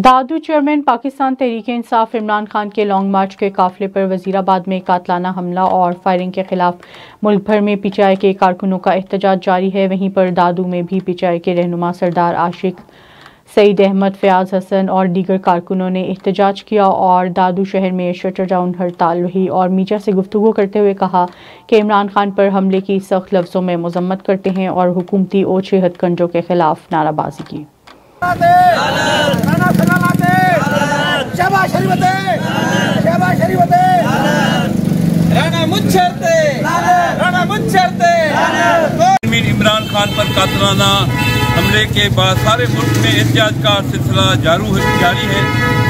दादू chairman Pakistan Tehreek Insaf Imran Khan के long मार्च के काफिले पर वजीराबाद में कातलाना हमला और फायरिंग के खिलाफ मुल्क भर में पीटीआई के कारकुनों का एहतजाज जारी है। वहीं पर दादू में भी पीटीआई के रहनुमा सरदार आशिक, सईद अहमद, फयाज हसन और दीगर कारकुनों ने एहतजाज किया और दादू शहर में शटर डाउन हड़ताल रही और मीडिया से गुफ्तगू करते हुए कहा कि इमरान खान पर हमले की सख्त लफ्जों में मजम्मत करते हैं और हुकूमती ओछे हथकंडों के खिलाफ नाराबाजी की। इमरान खान पर कातलाना हमले के बाद सारे मुल्क में एहतजाज का सिलसिला जारी है।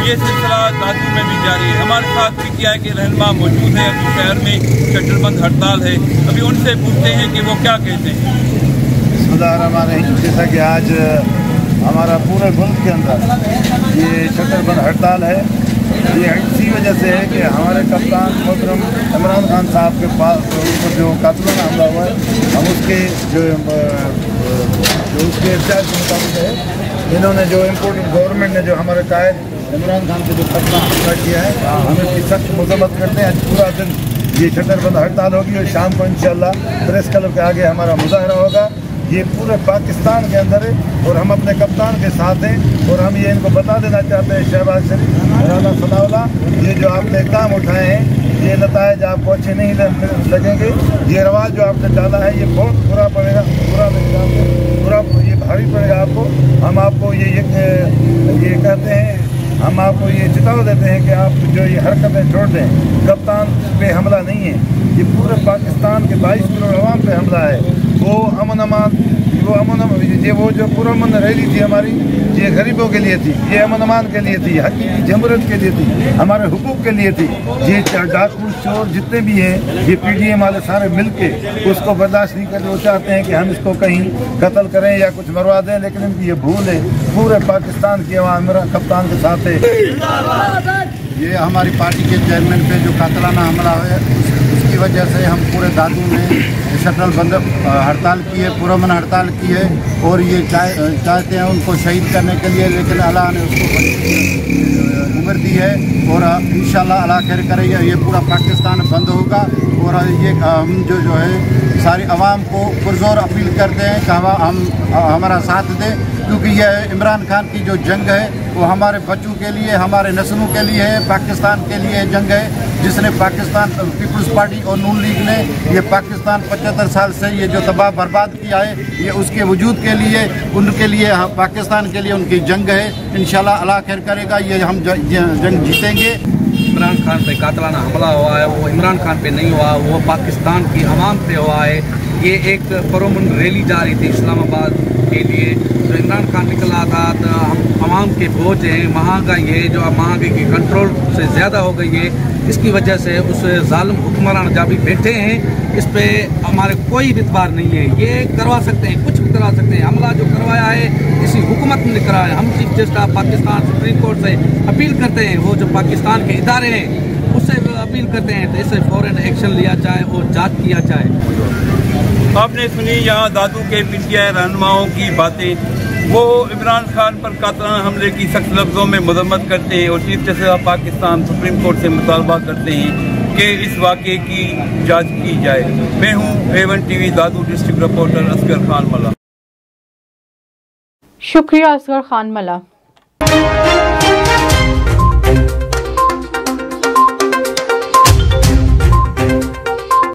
ये सिलसिला दादू में भी जारी है। हमारे साथ पीटीआई के रहनुमा मौजूद है। अभी शहर में शटरबंद हड़ताल है। अभी उनसे पूछते हैं कि वो क्या कहते हैं। जैसा कि आज हमारा पूरे मुल्क के अंदर ये शटरबंद हड़ताल है, ये इसी वजह से है कि हमारे कप्तान मोहतरम इमरान खान साहब के पास ऊपर जो कातलाना हमला हुआ है, हम उसके जो उसके एहतजाज के मुताबिक है। इन्होंने जो इम्पोर्टेंट गवर्नमेंट ने जो हमारे कायद इमरान खान के जो कत्ल हमला किया है, हम इसकी सख्त मजम्मत करते हैं। आज पूरा दिन ये शटरबंद हड़ताल होगी और शाम को इंशाअल्लाह प्रेस क्लब के आगे हमारा मुजाहरा होगा। ये पूरे पाकिस्तान के अंदर है और हम अपने कप्तान के साथ हैं और हम ये इनको बता देना चाहते हैं शहबाज शरीफ और राना सनाउल्लाह, ये जो आपने इक़दाम उठाए हैं ये नतायज आपको अच्छे नहीं लगेंगे। ये रवाज जो आपने डाला है ये बहुत बुरा पड़ेगा, बुरा ये भारी पड़ेगा आपको। हम आपको ये कहते हैं, हम आपको ये चेताव देते हैं कि आप जो ये हरकतें छोड़ दें। कप्तान पे हमला नहीं है, ये पूरे पाकिस्तान के 22 करोड़ अवाम पे हमला है। वो वो जो पुरअमन रैली थी हमारी, ये गरीबों के लिए थी, ये अमन अमान के लिए थी, हकीकी जमहूरियत के लिए थी, हमारे हुकूक के लिए थी। ये डाकू चोर जितने भी हैं, ये पीडीएम वाले सारे मिलके उसको बर्दाश्त नहीं करते। वो चाहते हैं कि हम इसको कहीं कत्ल करें या कुछ मरवा दें, लेकिन इनकी ये भूल है। पूरे पाकिस्तान की अवाम मेरा कप्तान के साथ है। ये हमारी पार्टी के चेयरमैन पे जो कातलाना हमला है उसकी वजह से हम पूरे दादू में शटरबंद हड़ताल की है, पुरअमन हड़ताल की है और ये चाहते हैं उनको शहीद करने के लिए, लेकिन अल्लाह ने उसको उम्र दी है और इंशाल्लाह अल्लाह खैर करेगा। ये पूरा पाकिस्तान बंद होगा और ये हम जो है सारी आवाम को पुरजोर अपील करते हैं कि हम हमारा साथ दें, क्योंकि यह इमरान खान की जो जंग है वो हमारे बच्चों के लिए, हमारे नस्लों के लिए है, पाकिस्तान के लिए जंग है। जिसने पाकिस्तान पीपल्स पार्टी और नून लीग ने ये पाकिस्तान 75 साल से ये जो तबाह बर्बाद किया है, ये उसके वजूद के लिए, उनके लिए, पाकिस्तान के लिए उनकी जंग है। इंशाल्लाह अल्लाह खैर करेगा, ये हम जंग जीतेंगे। इमरान खान पे कातलाना हमला हुआ है, वो इमरान खान पे नहीं हुआ, वो पाकिस्तान की आवाम पे हुआ है। ये एक पुरअमन रैली जा रही थी इस्लामाबाद के लिए, तो इमरान खान निकला था तो हम आवाम के बोझ हैं, महंगाई है, जो महंगाई की कंट्रोल से ज़्यादा हो गई है, इसकी वजह से उस जालिम हुक्मरान जहाँ भी बैठे हैं इस पर हमारे कोई इतबार नहीं है। ये करवा सकते हैं, कुछ भी करवा सकते हैं। हमला जो करवाया है इसी हुकूमत ने कराया। हम chief justice of Pakistan supreme court से अपील करते हैं, वो जो पाकिस्तान के इदारे हैं उससे अपील करते हैं तो इससे फौरन एक्शन लिया जाए और जांच किया जाए। आपने सुनी यहाँ दादू के पीटीआई रहनुमाओं की बातें। वो इमरान खान पर कातलाना हमले की सख्त लफ्जों में मजम्मत करते हैं और chief justice of Pakistan supreme court से मुतालबा करते हैं कि इस वाक़े की जांच की जाए। मैं हूँ A1 TV दादू डिस्ट्रिक्ट रिपोर्टर असगर खान मला। शुक्रिया असगर खान मला।